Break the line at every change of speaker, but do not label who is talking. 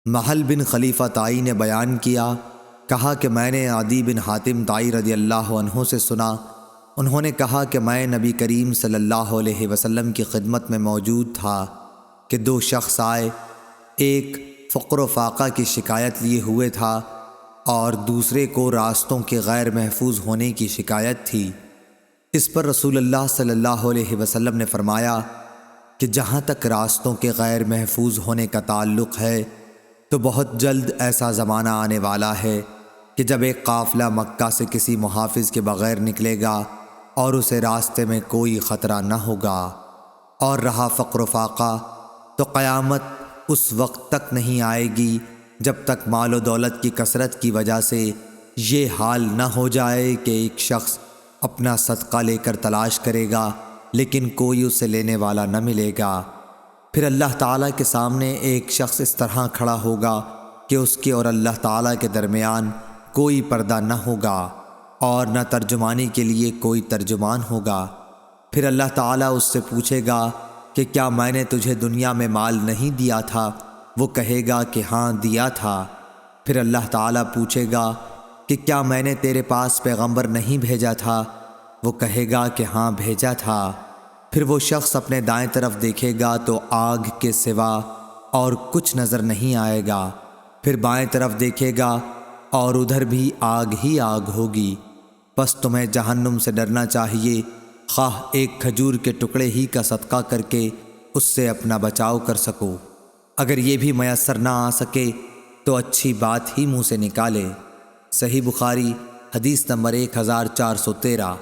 محل بن خلیفہ طائی نے بیان کیا، کہا کہ میں نے عدی بن حاتم طائی رضی اللہ عنہ سے سنا، انہوں نے کہا کہ میں نبی کریم صلی اللہ علیہ وسلم کی خدمت میں موجود تھا کہ دو شخص آئے، ایک فقر و فاقہ کی شکایت لیے ہوئے تھا اور دوسرے کو راستوں کے غیر محفوظ ہونے کی شکایت تھی۔ اس پر رسول اللہ صلی اللہ علیہ وسلم نے فرمایا کہ جہاں تک راستوں کے غیر محفوظ ہونے کا تعلق ہے تو بہت جلد ایسا زمانہ آنے والا ہے کہ جب ایک قافلہ مکہ سے کسی محافظ کے بغیر نکلے گا اور اسے راستے میں کوئی خطرہ نہ ہوگا، اور رہا فقر و فاقہ تو قیامت اس وقت تک نہیں آئے گی جب تک مال و دولت کی کثرت کی وجہ سے یہ حال نہ ہو جائے کہ ایک شخص اپنا صدقہ لے کر تلاش کرے گا لیکن کوئی اسے لینے والا نہ ملے گا۔ پھر اللہ تعالیٰ کے سامنے ایک شخص اس طرح کھڑا ہوگا کہ اس کے اور اللہ تعالیٰ کے درمیان کوئی پردہ نہ ہوگا اور نہ ترجمانی کے لیے کوئی ترجمان ہوگا۔ پھر اللہ تعالیٰ اس سے پوچھے گا کہ کیا میں نے تجھے دنیا میں مال نہیں دیا تھا؟ وہ کہے گا کہ ہاں دیا تھا۔ پھر اللہ تعالیٰ پوچھے گا کہ کیا میں نے تیرے پاس پیغمبر نہیں بھیجا تھا؟ وہ کہے گا کہ ہاں بھیجا تھا۔ پھر وہ شخص اپنے دائیں طرف دیکھے گا تو آگ کے سوا اور کچھ نظر نہیں آئے گا، پھر بائیں طرف دیکھے گا اور ادھر بھی آگ ہی آگ ہوگی۔ پس تمہیں جہنم سے ڈرنا چاہیے، خواہ ایک کھجور کے ٹکڑے ہی کا صدقہ کر کے اس سے اپنا بچاؤ کر سکو، اگر یہ بھی میسر نہ آ سکے تو اچھی بات ہی منہ سے نکالے۔ صحیح بخاری حدیث نمبر 1413۔